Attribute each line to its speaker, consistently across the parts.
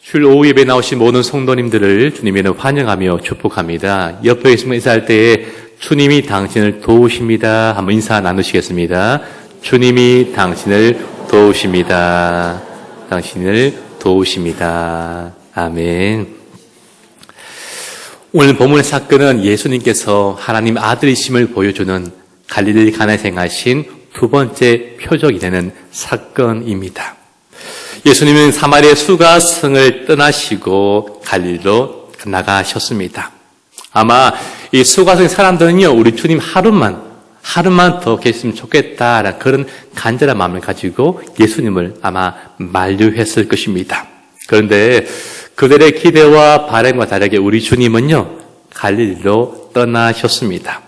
Speaker 1: 주일 오후 예배 나오신 모든 성도님들을 주님의 이름으로 환영하며 축복합니다. 옆에 계시면 인사할 때에 주님이 당신을 도우십니다. 한번 인사 나누시겠습니다. 주님이 당신을 도우십니다. 당신을 도우십니다. 아멘. 오늘 본문의 사건은 예수님께서 하나님 아들이심을 보여주는 갈릴리 가나에서 행하신 두 번째 표적이 되는 사건입니다. 예수님은 사마리아 수가성을 떠나시고 갈릴리로 나가셨습니다. 아마 이 수가성 사람들은요, 우리 주님 하루만 더 계셨으면 좋겠다라는 그런 간절한 마음을 가지고 예수님을 아마 만류했을 것입니다. 그런데 그들의 기대와 바람과 다르게 우리 주님은요, 갈릴리로 떠나셨습니다.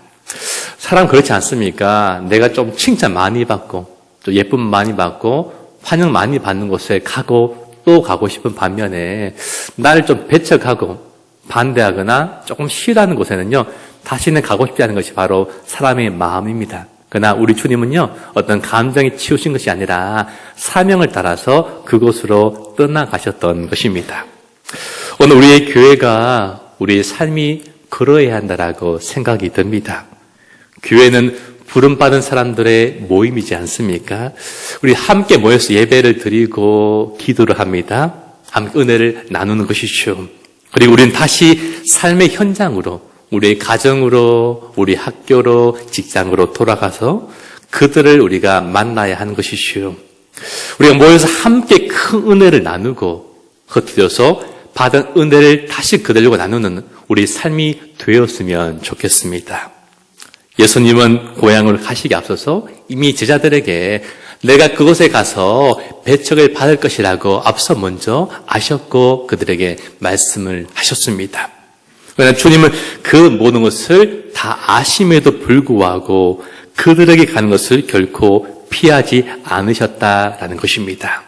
Speaker 1: 사람 그렇지 않습니까? 내가 좀 칭찬 많이 받고, 또 예쁨 많이 받고, 환영 많이 받는 곳에 가고 또 가고 싶은 반면에 나를 좀 배척하고 반대하거나 조금 싫어하는 곳에는요, 다시는 가고 싶지 않은 것이 바로 사람의 마음입니다. 그러나 우리 주님은요, 어떤 감정에 치우신 것이 아니라 사명을 따라서 그곳으로 떠나가셨던 것입니다. 오늘 우리의 교회가 우리의 삶이 그러해야 한다라고 생각이 듭니다. 교회는 부름받은 사람들의 모임이지 않습니까? 우리 함께 모여서 예배를 드리고 기도를 합니다. 함께 은혜를 나누는 것이죠. 그리고 우리는 다시 삶의 현장으로, 우리의 가정으로, 우리 학교로, 직장으로 돌아가서 그들을 우리가 만나야 하는 것이죠. 우리가 모여서 함께 큰 은혜를 나누고 흩어져서 받은 은혜를 다시 그들과 나누는 우리 삶이 되었으면 좋겠습니다. 예수님은 고향으로 가시기 앞서서 이미 제자들에게 내가 그곳에 가서 배척을 받을 것이라고 앞서 먼저 아셨고 그들에게 말씀을 하셨습니다. 그러나 주님은 그 모든 것을 다 아심에도 불구하고 그들에게 가는 것을 결코 피하지 않으셨다라는 것입니다.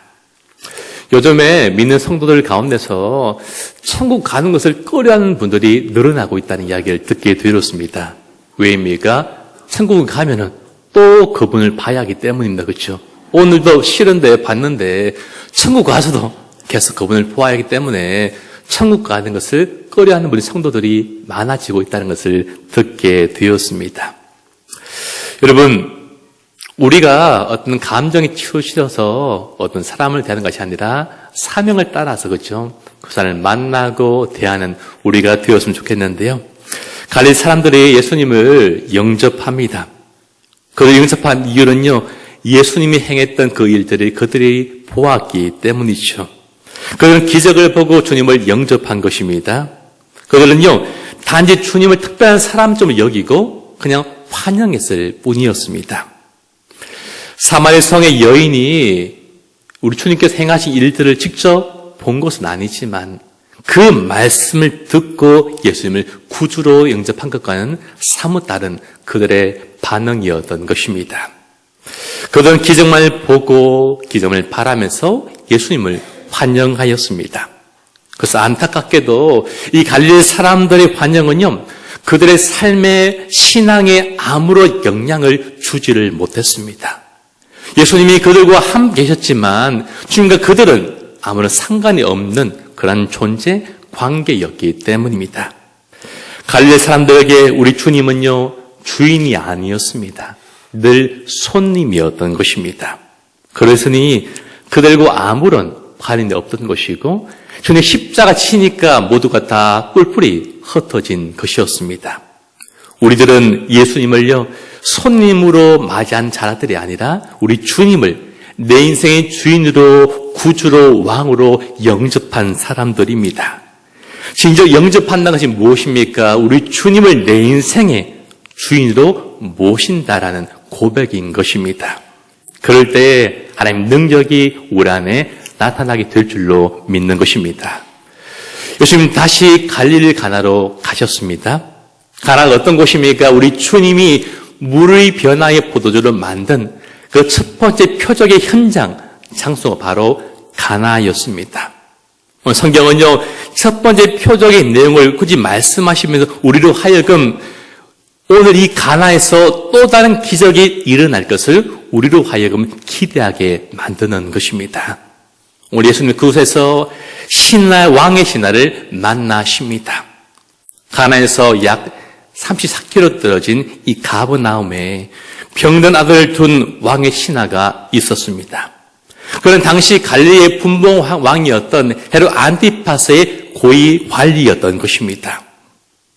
Speaker 1: 요즘에 믿는 성도들 가운데서 천국 가는 것을 꺼려하는 분들이 늘어나고 있다는 이야기를 듣게 되었습니다. 왜입니까? 천국에 가면은 또 그분을 봐야 하기 때문입니다. 그렇죠? 오늘도 싫은데 봤는데 천국 가서도 계속 그분을 보아야 하기 때문에 천국 가는 것을 꺼려하는 우리 성도들이 많아지고 있다는 것을 듣게 되었습니다. 여러분, 우리가 어떤 감정에 치우쳐서 어떤 사람을 대하는 것이 아니라 사명을 따라서 그렇죠? 그 사람을 만나고 대하는 우리가 되었으면 좋겠는데요. 갈릴리 사람들이 예수님을 영접합니다. 그들 영접한 이유는요, 예수님이 행했던 그 일들을 그들이 보았기 때문이죠. 그들은 기적을 보고 주님을 영접한 것입니다. 그들은요, 단지 주님을 특별한 사람쯤 여기고 그냥 환영했을 뿐이었습니다. 사마리아 성의 여인이 우리 주님께서 행하신 일들을 직접 본 것은 아니지만 그 말씀을 듣고 예수님을 구주로 영접한 것과는 사뭇 다른 그들의 반응이었던 것입니다. 그들은 기적만을 보고 기적을 바라면서 예수님을 환영하였습니다. 그래서 안타깝게도 이 갈릴리 사람들의 환영은요, 그들의 삶의 신앙에 아무런 영향을 주지를 못했습니다. 예수님이 그들과 함께 계셨지만 주님과 그들은 아무런 상관이 없는 그런 존재, 관계였기 때문입니다. 갈릴리 사람들에게 우리 주님은요, 주인이 아니었습니다. 늘 손님이었던 것입니다. 그러으니 그들과 아무런 관련이 없던 것이고 주님 십자가 치니까 모두가 다 뿔뿔이 흩어진 것이었습니다. 우리들은 예수님을요, 손님으로 맞이한 자들이 아니라 우리 주님을 내 인생의 주인으로, 구주로, 왕으로 영접한 사람들입니다. 진짜 영접한다는 것이 무엇입니까? 우리 주님을 내 인생의 주인으로 모신다라는 고백인 것입니다. 그럴 때 하나님 능력이 우리 안에 나타나게 될 줄로 믿는 것입니다. 예수님 다시 갈릴리 가나로 가셨습니다. 가나가 어떤 곳입니까? 우리 주님이 물의 변화의 포도주를 만든 그 첫 번째 표적의 현장, 장소가 바로 가나였습니다. 오늘 성경은요, 첫 번째 표적의 내용을 굳이 말씀하시면서 우리로 하여금 오늘 이 가나에서 또 다른 기적이 일어날 것을 우리로 하여금 기대하게 만드는 것입니다. 오늘 예수님 그곳에서 왕의 신하를 만나십니다. 가나에서 약 34km 떨어진 이 가버나움에 병든 아들을 둔 왕의 신하가 있었습니다. 그는 당시 갈릴리의 분봉 왕이었던 헤롯 안티파스의 고위 관리였던 것입니다.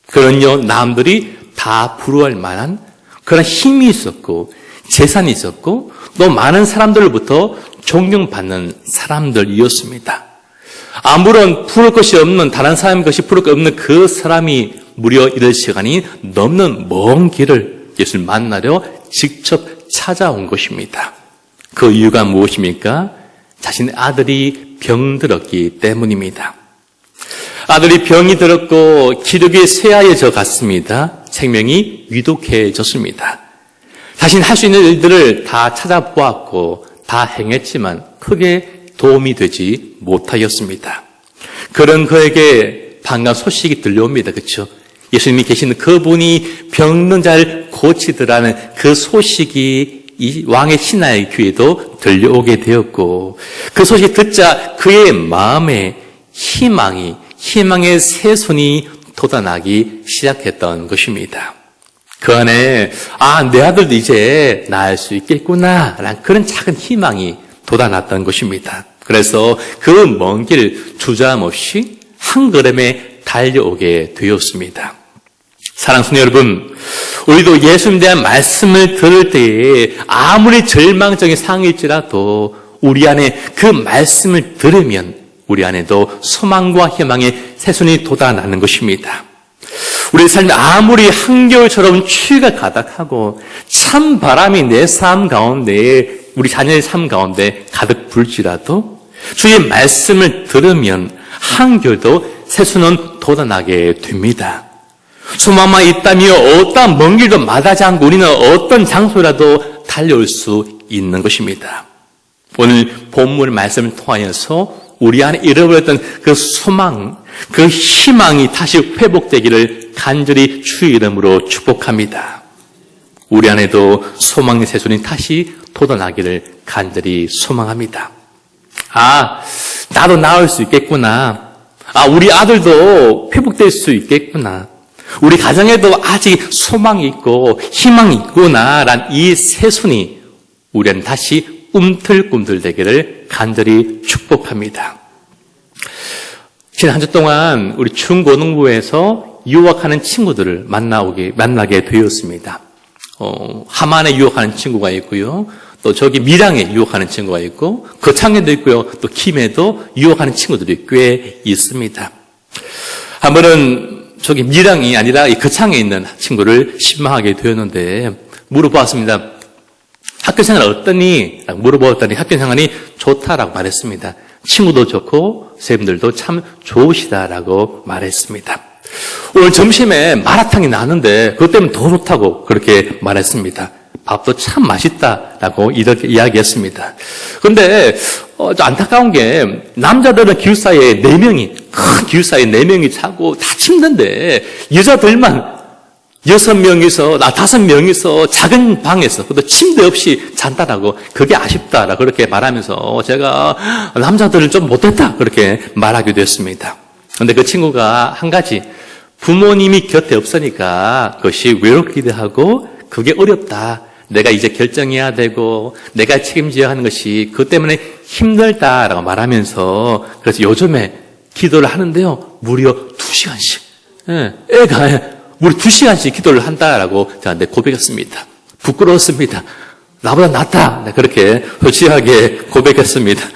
Speaker 1: 그는요, 남들이 다 부러워할 만한 그런 힘이 있었고 재산이 있었고 또 많은 사람들로부터 존경받는 사람들이었습니다. 아무런 부러울 것이 없는, 다른 사람의 것이 부러울 것 없는 그 사람이 무려 이럴 시간이 넘는 먼 길을 예수를 만나려 직접 찾아온 것입니다. 그 이유가 무엇입니까? 자신의 아들이 병들었기 때문입니다. 아들이 병이 들었고 기력이 쇠하여져 갔습니다. 생명이 위독해졌습니다. 자신이 할 수 있는 일들을 다 찾아보았고 다 행했지만 크게 도움이 되지 못하였습니다. 그런 그에게 반가운 소식이 들려옵니다. 그렇죠? 예수님이 계시는 그분이 병든 자를 고치더라는 그 소식이 이 왕의 신하의 귀에도 들려오게 되었고 그 소식을 듣자 그의 마음에 희망의 새손이 돋아나기 시작했던 것입니다. 그 안에 내 아들도 이제 나을 수 있겠구나 라는 그런 작은 희망이 돋아났던 것입니다. 그래서 그 먼 길 주저함없이 한 걸음에 달려오게 되었습니다. 사랑하는 성도 여러분, 우리도 예수님에 대한 말씀을 들을 때에 아무리 절망적인 상황일지라도 우리 안에 그 말씀을 들으면 우리 안에도 소망과 희망의 새손이 돋아나는 것입니다. 우리의 삶이 아무리 한겨울처럼 추위가 가득하고 찬 바람이 내 삶 가운데, 우리 자녀의 삶 가운데 가득 불지라도 주의 말씀을 들으면 한결도 새손은 돋아나게 됩니다. 소망만 있다며 어떠한 먼 길도 마다하지 않고 우리는 어떤 장소라도 달려올 수 있는 것입니다. 오늘 본문 말씀을 통하여서 우리 안에 잃어버렸던 그 소망, 그 희망이 다시 회복되기를 간절히 주의 이름으로 축복합니다. 우리 안에도 소망의 새손이 다시 돋아나기를 간절히 소망합니다. 나도 나을 수 있겠구나. 우리 아들도 회복될 수 있겠구나. 우리 가정에도 아직 소망이 있고 희망이 있구나라는 이 새손이 우리는 다시 꿈틀꿈틀되기를 간절히 축복합니다. 지난 한 주 동안 우리 중고등부에서 유학하는 친구들을 만나게 되었습니다. 하만에 유학하는 친구가 있고요. 또 저기 밀양에 유학하는 친구가 있고 거창에도 있고요. 또 김해도 유학하는 친구들이 꽤 있습니다. 한 번은 저기 밀양이 아니라 이 거창에 있는 친구를 신방하게 되었는데 물어보았습니다. 학교 생활 어떠니? 물어보았더니 학교 생활이 좋다라고 말했습니다. 친구도 좋고 선생님들도 참 좋으시다라고 말했습니다. 오늘 점심에 마라탕이 나왔는데 그것 때문에 더 좋다고 그렇게 말했습니다. 밥도 참 맛있다라고 이렇게 이야기했습니다. 그런데 안타까운 게 남자들은 기숙사에 4명이 큰 기숙사에 4명이 자고 다 침대인데 여자들만 6명이서 5명이서 작은 방에서 또 침대 없이 잔다라고 그게 아쉽다라고 그렇게 말하면서 제가 남자들은 좀 못됐다 그렇게 말하기도 했습니다. 그런데 그 친구가 한 가지 부모님이 곁에 없으니까 그것이 외롭기도 하고 그게 어렵다. 내가 이제 결정해야 되고 내가 책임져야 하는 것이 그것 때문에 힘들다라고 말하면서 그래서 요즘에 기도를 하는데요. 무려 2시간씩. 애가 무려 2시간씩 기도를 한다라고 저한테 고백했습니다. 부끄러웠습니다. 나보다 낫다. 그렇게 솔직하게 고백했습니다.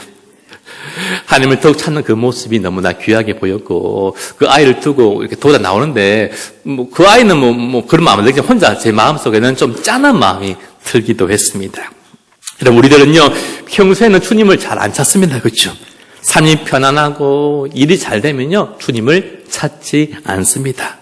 Speaker 1: 하나님을 더욱 찾는 그 모습이 너무나 귀하게 보였고 그 아이를 두고 이렇게 돌아 나오는데 그 아이는 그런 마음을 느끼지 혼자 제 마음속에는 좀 짠한 마음이 들기도 했습니다. 그럼 우리들은요 평소에는 주님을 잘 안 찾습니다. 그렇죠? 삶이 편안하고 일이 잘 되면요 주님을 찾지 않습니다.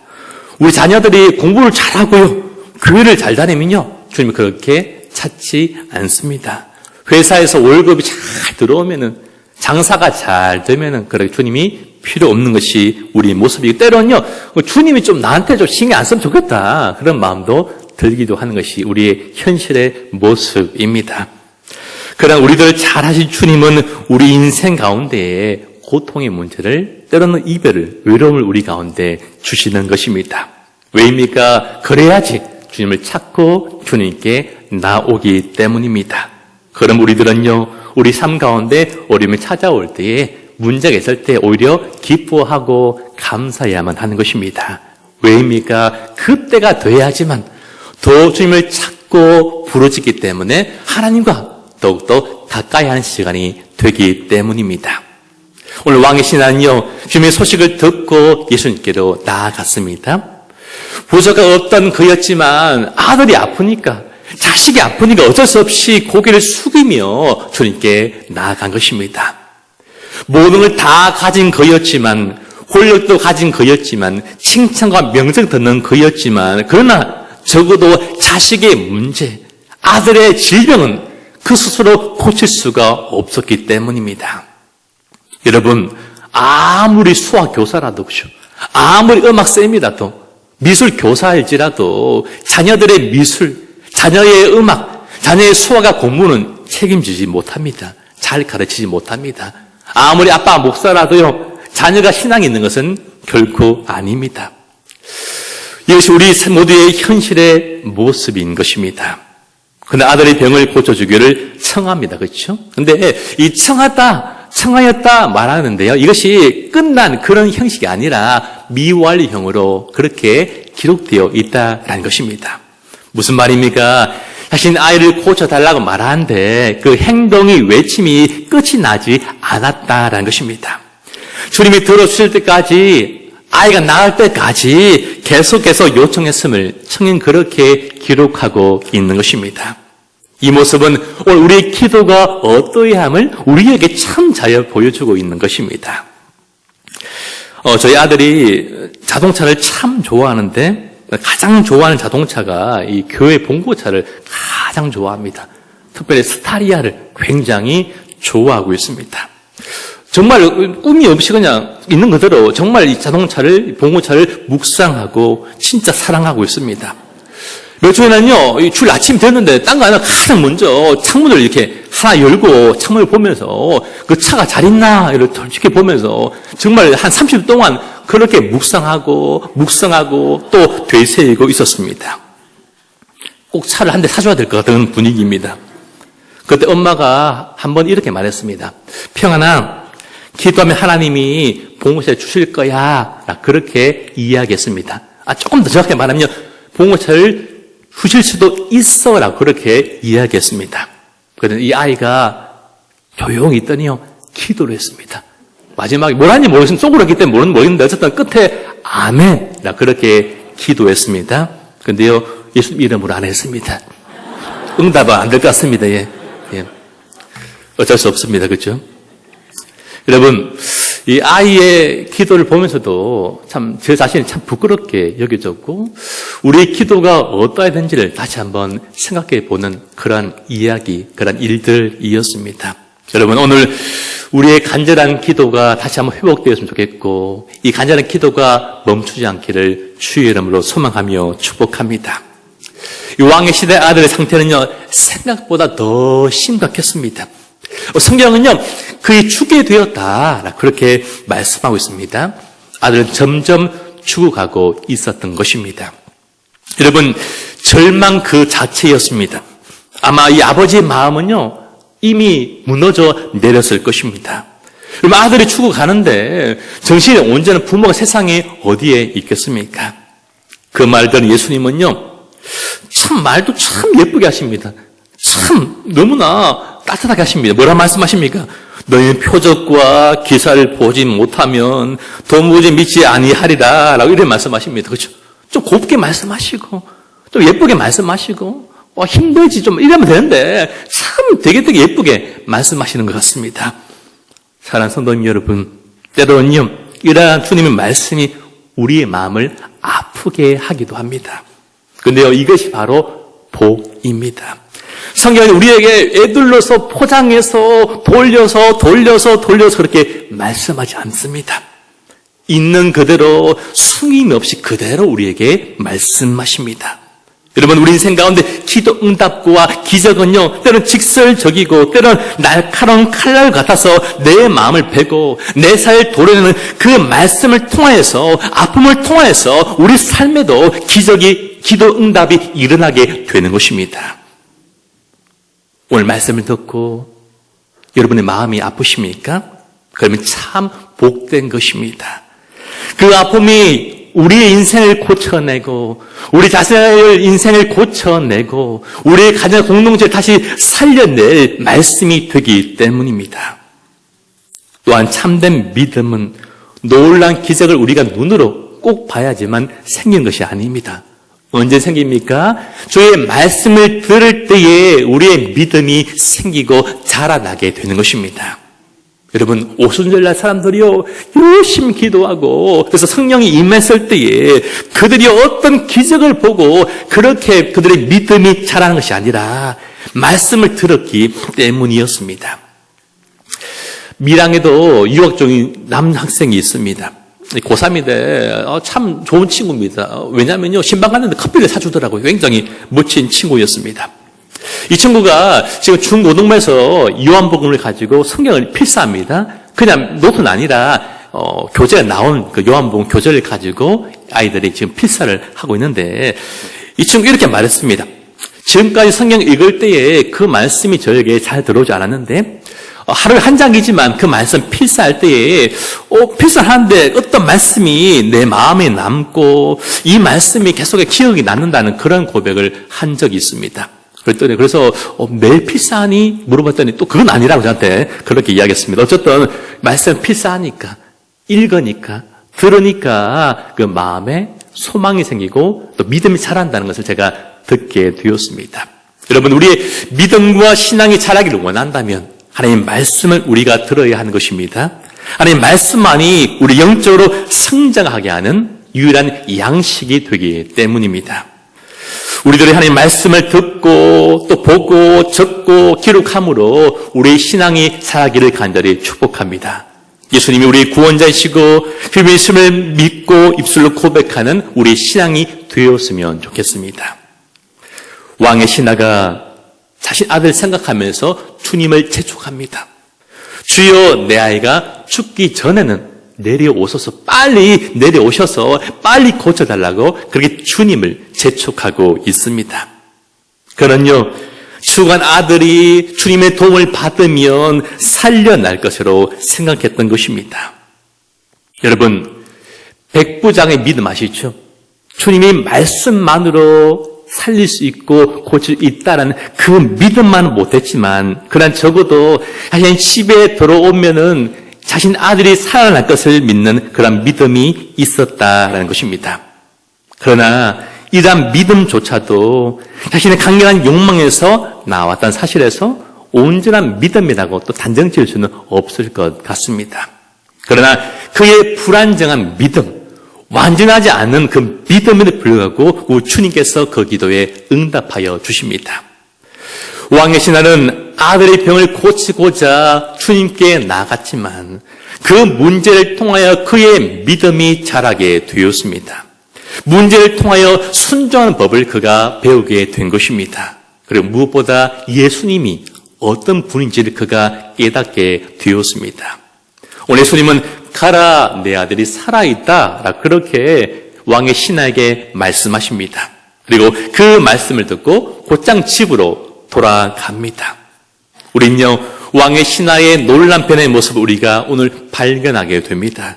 Speaker 1: 우리 자녀들이 공부를 잘하고요 교회를 잘 다니면요 주님을 그렇게 찾지 않습니다. 회사에서 월급이 잘 들어오면은 장사가 잘 되면은 그렇게 주님이 필요 없는 것이 우리 모습이고 때로는요 주님이 좀 나한테 좀 신경 안 쓰면 좋겠다 그런 마음도 들기도 하는 것이 우리의 현실의 모습입니다. 그러나 우리들을 잘 하신 주님은 우리 인생 가운데에 고통의 문제를, 때로는 이별을, 외로움을 우리 가운데 주시는 것입니다. 왜입니까? 그래야지 주님을 찾고 주님께 나오기 때문입니다. 그럼 우리들은요, 우리 삶 가운데 어려움이 찾아올 때에, 문제가 있을 때 오히려 기뻐하고 감사해야만 하는 것입니다. 왜입니까? 그때가 돼야지만 더 주님을 찾고 부르짖기 때문에 하나님과 더욱더 가까이 하는 시간이 되기 때문입니다. 오늘 왕의 신하는요, 주님의 소식을 듣고 예수님께로 나아갔습니다. 부자가 없던 그였지만 아들이 아프니까, 자식이 아프니까 어쩔 수 없이 고개를 숙이며 주님께 나아간 것입니다. 모든 걸 다 가진 그였지만, 권력도 가진 그였지만, 칭찬과 명성 듣는 그였지만, 그러나 적어도 자식의 문제, 아들의 질병은 그 스스로 고칠 수가 없었기 때문입니다. 여러분, 아무리 수학 교사라도, 아무리 음악쌤이라도, 미술 교사일지라도 자녀들의 미술, 자녀의 음악, 자녀의 수학과 공부는 책임지지 못합니다. 잘 가르치지 못합니다. 아무리 아빠 목사라도요, 자녀가 신앙이 있는 것은 결코 아닙니다. 이것이 우리 모두의 현실의 모습인 것입니다. 그런데 아들의 병을 고쳐주기를 청합니다. 그렇죠? 그런데 이 청하였다 말하는데요, 이것이 끝난 그런 형식이 아니라 미완료형으로 그렇게 기록되어 있다라는 것입니다. 무슨 말입니까? 자신 아이를 고쳐달라고 말하는데 그 행동이, 외침이 끝이 나지 않았다라는 것입니다. 주님이 들어주실 때까지, 아이가 나을 때까지 계속해서 요청했음을 청인 그렇게 기록하고 있는 것입니다. 이 모습은 오늘 우리의 기도가 어떠함을 우리에게 참 잘 보여주고 있는 것입니다. 저희 아들이 자동차를 참 좋아하는데, 가장 좋아하는 자동차가 이 교회 봉고차를 가장 좋아합니다. 특별히 스타리아를 굉장히 좋아하고 있습니다. 정말 꿈이 없이 그냥 있는 그대로 정말 이 자동차를, 봉고차를 묵상하고 진짜 사랑하고 있습니다. 몇 주에는요, 줄 아침 됐는데 딴 거 아니라 가장 먼저 창문을 이렇게 하나 열고 창문을 보면서 그 차가 잘 있나 이렇게 솔직히 보면서 정말 한 30분 동안 그렇게 묵상하고 또 되새기고 있었습니다. 꼭 차를 한 대 사줘야 될 것 같은 분위기입니다. 그때 엄마가 한번 이렇게 말했습니다. 평안아, 기도하면 하나님이 봉고차를 주실 거야. 그렇게 이야기했습니다. 조금 더 정확하게 말하면 봉고차를 주실 수도 있어라고 그렇게 이야기했습니다. 그런데 이 아이가 조용히 있더니요, 기도를 했습니다. 마지막에 뭘 하는지 모르겠으면 쪼그렸기 때문에 모르겠는데 어쨌든 끝에 아멘! 라 그렇게 기도했습니다. 그런데요, 예수 이름으로 안 했습니다. 응답은 안 될 것 같습니다. 예. 어쩔 수 없습니다. 그렇죠? 여러분, 이 아이의 기도를 보면서도 참 제 자신이 참 부끄럽게 여겨졌고, 우리의 기도가 어떠해야 되는지를 다시 한번 생각해 보는 그러한 이야기, 그러한 일들이었습니다. 여러분, 오늘 우리의 간절한 기도가 다시 한번 회복되었으면 좋겠고, 이 간절한 기도가 멈추지 않기를 주의 이름으로 소망하며 축복합니다. 이 왕의 시대 아들의 상태는요, 생각보다 더 심각했습니다. 성경은요, 그의 죽게 되었다, 그렇게 말씀하고 있습니다. 아들은 점점 죽어가고 있었던 것입니다. 여러분, 절망 그 자체였습니다. 아마 이 아버지의 마음은요, 이미 무너져 내렸을 것입니다. 그럼 아들이 죽어가는데 정신이 온전한 부모가 세상에 어디에 있겠습니까? 그 말들은 예수님은요, 참 말도 참 예쁘게 하십니다. 참 너무나 따뜻하게 하십니다. 뭐라 말씀하십니까? 너희는 표적과 기사를 보지 못하면 도무지 믿지 아니하리라 라고 이렇게 말씀하십니다. 그렇죠? 좀 곱게 말씀하시고 좀 예쁘게 말씀하시고 힘들지 좀 이러면 되는데 참 되게 예쁘게 말씀하시는 것 같습니다. 사랑하는 성도님 여러분, 때로는요, 이러한 주님의 말씀이 우리의 마음을 아프게 하기도 합니다. 그런데요, 이것이 바로 복입니다. 성경이 우리에게 애둘러서 포장해서 돌려서 그렇게 말씀하지 않습니다. 있는 그대로 숨김 없이 그대로 우리에게 말씀하십니다. 여러분, 우리 인생 가운데 기도 응답과 기적은요, 때로는 직설적이고 때로는 날카로운 칼날 같아서 내 마음을 베고 내 사이를 도려내는 그 말씀을 통하여서, 아픔을 통하여서 우리 삶에도 기적이, 기도 응답이 일어나게 되는 것입니다. 오늘 말씀을 듣고 여러분의 마음이 아프십니까? 그러면 참 복된 것입니다. 그 아픔이 우리의 인생을 고쳐내고, 우리 자신의 인생을 고쳐내고, 우리의 가정 공동체를 다시 살려낼 말씀이 되기 때문입니다. 또한 참된 믿음은 놀라운 기적을 우리가 눈으로 꼭 봐야지만 생긴 것이 아닙니다. 언제 생깁니까? 주의 말씀을 들을 때에 우리의 믿음이 생기고 자라나게 되는 것입니다. 여러분, 오순절날 사람들이요, 열심히 기도하고, 그래서 성령이 임했을 때에 그들이 어떤 기적을 보고 그렇게 그들의 믿음이 자라는 것이 아니라 말씀을 들었기 때문이었습니다. 밀양에도 유학 중인 남학생이 있습니다. 고3인데 참 좋은 친구입니다. 왜냐하면요, 신방 갔는데 커피를 사주더라고요. 굉장히 멋진 친구였습니다. 이 친구가 지금 중고등부에서 요한복음을 가지고 성경을 필사합니다. 그냥 노트는 아니라 교재에 나온 그 요한복음 교재를 가지고 아이들이 지금 필사를 하고 있는데, 이 친구 이렇게 말했습니다. 지금까지 성경 읽을 때에 그 말씀이 저에게 잘 들어오지 않았는데, 하루에 한 장이지만 그 말씀 필사할 때에 필사하는데 어떤 말씀이 내 마음에 남고 이 말씀이 계속 기억이 남는다는 그런 고백을 한 적이 있습니다. 그랬더니, 그래서 매일 필사하니? 물어봤더니 또 그건 아니라고 저한테 그렇게 이야기했습니다. 어쨌든 말씀 필사하니까, 읽으니까, 들으니까 그 마음에 소망이 생기고 또 믿음이 자란다는 것을 제가 듣게 되었습니다. 여러분, 우리의 믿음과 신앙이 자라기를 원한다면 하나님 말씀을 우리가 들어야 하는 것입니다. 하나님 말씀만이 우리 영적으로 성장하게 하는 유일한 양식이 되기 때문입니다. 우리들이 하나님 말씀을 듣고 또 보고 적고 기록함으로 우리의 신앙이 자라기를 간절히 축복합니다. 예수님이 우리의 구원자이시고 그 말씀을 믿고 입술로 고백하는 우리의 신앙이 되었으면 좋겠습니다. 왕의 신하가 자신 아들 생각하면서 주님을 재촉합니다. 주여, 내 아이가 죽기 전에는 내려오셔서, 빨리 내려오셔서 빨리 고쳐달라고 그렇게 주님을 재촉하고 있습니다. 그런요, 죽은 아들이 주님의 도움을 받으면 살려날 것으로 생각했던 것입니다. 여러분, 백부장의 믿음 아시죠? 주님이 말씀만으로 살릴 수 있고 고칠 수 있다는 그 믿음만 못했지만, 그러나 적어도 자신 집에 들어오면은 자신 아들이 살아날 것을 믿는 그런 믿음이 있었다라는 것입니다. 그러나 이러한 믿음조차도 자신의 강력한 욕망에서 나왔다는 사실에서 온전한 믿음이라고 또 단정 지을 수는 없을 것 같습니다. 그러나 그의 불안정한 믿음, 완전하지 않은 그 믿음에도 불구하고 주님께서 그 기도에 응답하여 주십니다. 왕의 신하는 아들의 병을 고치고자 주님께 나갔지만 그 문제를 통하여 그의 믿음이 자라게 되었습니다. 문제를 통하여 순종하는 법을 그가 배우게 된 것입니다. 그리고 무엇보다 예수님이 어떤 분인지를 그가 깨닫게 되었습니다. 오늘 예수님은 가라, 내 아들이 살아있다, 그렇게 왕의 신하에게 말씀하십니다. 그리고 그 말씀을 듣고 곧장 집으로 돌아갑니다. 우린요, 왕의 신하의 놀란 변의 모습을 우리가 오늘 발견하게 됩니다.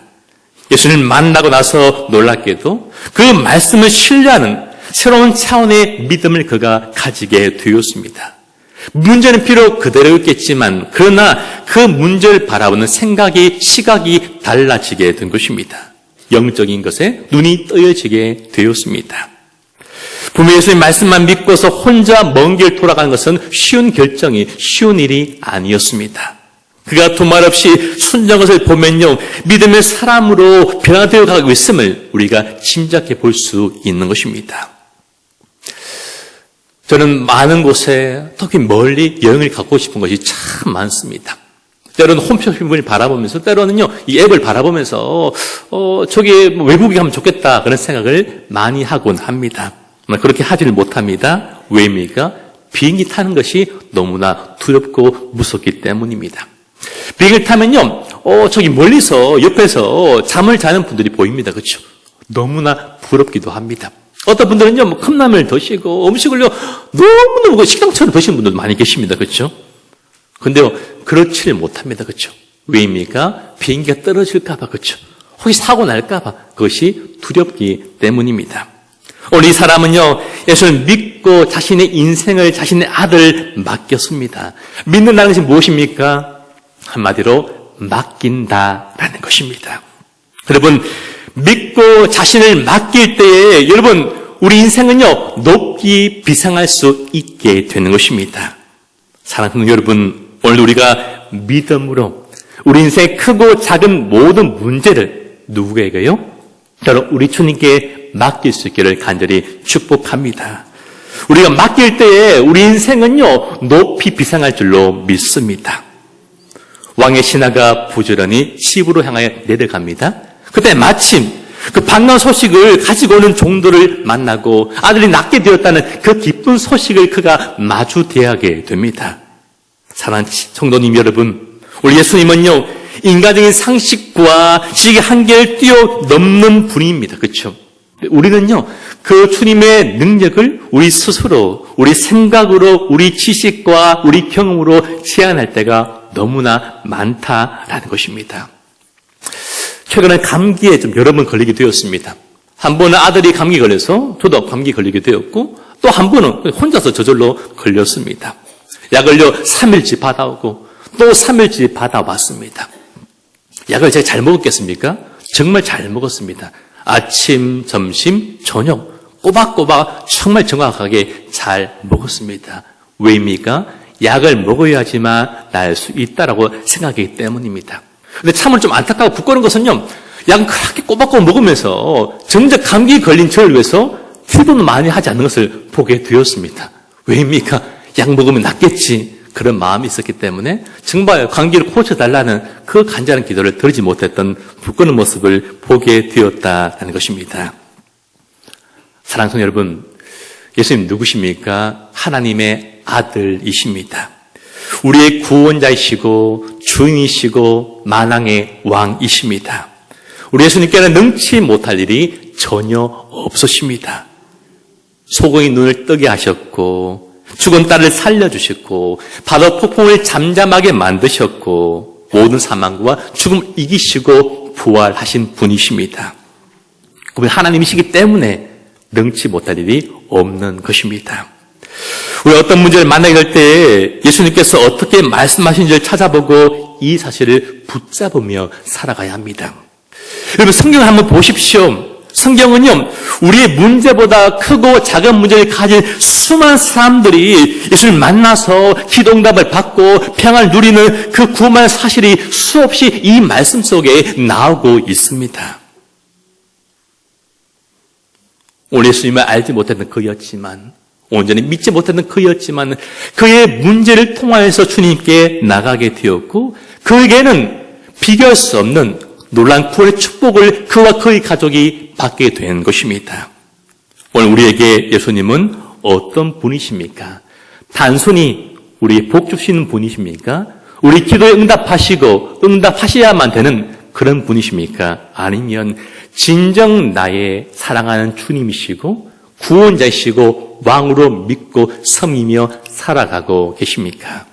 Speaker 1: 예수님을 만나고 나서 놀랍게도 그 말씀을 신뢰하는 새로운 차원의 믿음을 그가 가지게 되었습니다. 문제는 비록 그대로였겠지만 그러나 그 문제를 바라보는 생각이, 시각이 달라지게 된 것입니다. 영적인 것에 눈이 떠여지게 되었습니다. 분명히 예수님 말씀만 믿고서 혼자 먼 길 돌아가는 것은 쉬운 결정이, 쉬운 일이 아니었습니다. 그가 두말 없이 순종한 것을 보면요, 믿음의 사람으로 변화되어 가고 있음을 우리가 짐작해 볼 수 있는 것입니다. 저는 많은 곳에, 특히 멀리 여행을 가고 싶은 것이 참 많습니다. 때로는 홈쇼핑을 바라보면서, 때로는요, 이 앱을 바라보면서, 저기 외국에 가면 좋겠다, 그런 생각을 많이 하곤 합니다. 그렇게 하지를 못합니다. 왜입니까? 비행기 타는 것이 너무나 두렵고 무섭기 때문입니다. 비행기를 타면요, 저기 멀리서 옆에서 잠을 자는 분들이 보입니다. 그렇죠? 너무나 부럽기도 합니다. 어떤 분들은요, 컵라면을 드시고 음식을요, 너무너무 식당처럼 드시는 분들도 많이 계십니다. 그렇죠? 근데요, 그렇지를 못합니다. 그렇죠? 왜입니까? 비행기가 떨어질까봐, 그렇죠? 혹시 사고 날까봐 그것이 두렵기 때문입니다. 오늘 이 사람은요, 예수를 믿고 자신의 인생을 자신의 아들을 맡겼습니다. 믿는다는 것이 무엇입니까? 한마디로 맡긴다라는 것입니다. 여러분, 믿고 자신을 맡길 때에 여러분, 우리 인생은요, 높이 비상할 수 있게 되는 것입니다. 사랑하는 여러분, 오늘 우리가 믿음으로 우리 인생의 크고 작은 모든 문제를 누구에게요? 바로 우리 주님께 맡길 수 있기를 간절히 축복합니다. 우리가 맡길 때에 우리 인생은요, 높이 비상할 줄로 믿습니다. 왕의 신하가 부지런히 집으로 향하여 내려갑니다. 그때 마침 그 반가운 소식을 가지고 오는 종들을 만나고 아들이 낳게 되었다는 그 기쁜 소식을 그가 마주대하게 됩니다. 사랑하는 성도님 여러분, 우리 예수님은요, 인간적인 상식과 지식의 한계를 뛰어넘는 분입니다. 그렇죠? 우리는요, 그 주님의 능력을 우리 스스로, 우리 생각으로, 우리 지식과 우리 경험으로 제한할 때가 너무나 많다라는 것입니다. 최근에 감기에 좀 여러 번 걸리게 되었습니다. 한 번은 아들이 감기 걸려서 저도 감기 걸리게 되었고, 또 한 번은 혼자서 저절로 걸렸습니다. 약을요, 3일치 받아오고 또 3일치 받아왔습니다. 약을 제가 잘 먹었겠습니까? 정말 잘 먹었습니다. 아침, 점심, 저녁 꼬박꼬박 정말 정확하게 잘 먹었습니다. 왜입니까? 약을 먹어야지만 나을 수 있다라고 생각하기 때문입니다. 근데 참으로 좀 안타까워 부끄러운 것은요, 약을 그렇게 꼬박꼬박 먹으면서 정작 감기 걸린 저를 위해서 기도는 많이 하지 않는 것을 보게 되었습니다. 왜입니까? 약 먹으면 낫겠지. 그런 마음이 있었기 때문에 정말 감기를 고쳐달라는 그 간절한 기도를 드리지 못했던 부끄러운 모습을 보게 되었다는 것입니다. 사랑하는 여러분, 예수님 누구십니까? 하나님의 아들이십니다. 우리의 구원자이시고 주인이시고 만왕의 왕이십니다. 우리 예수님께는 능치 못할 일이 전혀 없으십니다. 소경이 눈을 뜨게 하셨고 죽은 딸을 살려주셨고 바다 폭풍을 잠잠하게 만드셨고 모든 사망과 죽음을 이기시고 부활하신 분이십니다. 그분 하나님이시기 때문에 능치 못할 일이 없는 것입니다. 우리 어떤 문제를 만나게 될 때 예수님께서 어떻게 말씀하신지를 찾아보고 이 사실을 붙잡으며 살아가야 합니다. 여러분, 성경을 한번 보십시오. 성경은요, 우리의 문제보다 크고 작은 문제를 가진 수많은 사람들이 예수를 만나서 기도응답을 받고 평안을 누리는 그 구원의 사실이 수없이 이 말씀 속에 나오고 있습니다. 오늘 예수님을 알지 못했던 그였지만, 온전히 믿지 못했던 그였지만, 그의 문제를 통하여서 주님께 나가게 되었고, 그에게는 비교할 수 없는 놀라운 구원의 축복을 그와 그의 가족이 받게 된 것입니다. 오늘 우리에게 예수님은 어떤 분이십니까? 단순히 우리 복 주시는 분이십니까? 우리 기도에 응답하시고 응답하셔야만 되는 그런 분이십니까? 아니면 진정 나의 사랑하는 주님이시고 구원자이시고 왕으로 믿고 섬기며 살아가고 계십니까?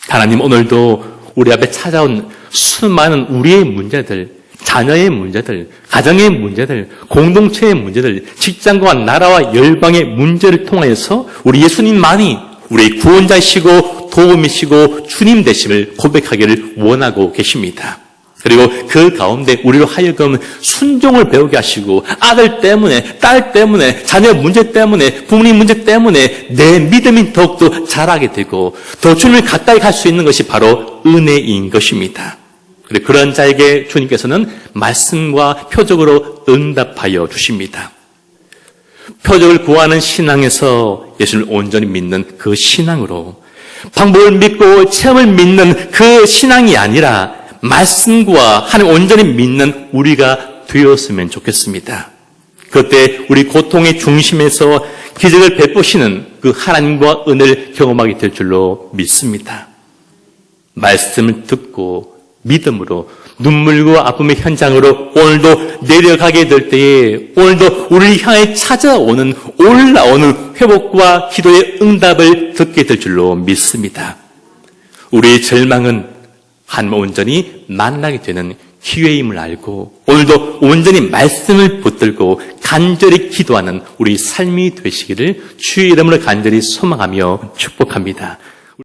Speaker 1: 하나님, 오늘도 우리 앞에 찾아온 수많은 우리의 문제들, 자녀의 문제들, 가정의 문제들, 공동체의 문제들, 직장과 나라와 열방의 문제를 통해서 우리 예수님만이 우리의 구원자이시고 도움이시고 주님 되심을 고백하기를 원하고 계십니다. 그리고 그 가운데 우리로 하여금 순종을 배우게 하시고 아들 때문에, 딸 때문에, 자녀 문제 때문에, 부모님 문제 때문에 내 믿음이 더욱더 자라게 되고 더 주님을 가까이 갈 수 있는 것이 바로 은혜인 것입니다. 그리고 그런 자에게 주님께서는 말씀과 표적으로 응답하여 주십니다. 표적을 구하는 신앙에서 예수를 온전히 믿는 그 신앙으로 방법을 믿고 체험을 믿는 그 신앙이 아니라 말씀과 하나님 온전히 믿는 우리가 되었으면 좋겠습니다. 그때 우리 고통의 중심에서 기적을 베푸시는 그 하나님과 은혜를 경험하게 될 줄로 믿습니다. 말씀을 듣고 믿음으로 눈물과 아픔의 현장으로 오늘도 내려가게 될 때에 오늘도 우리를 향해 찾아오는 올라오는 회복과 기도의 응답을 듣게 될 줄로 믿습니다. 우리의 절망은 하나님 온전히 만나게 되는 기회임을 알고 오늘도 온전히 말씀을 붙들고 간절히 기도하는 우리 삶이 되시기를 주의 이름으로 간절히 소망하며 축복합니다.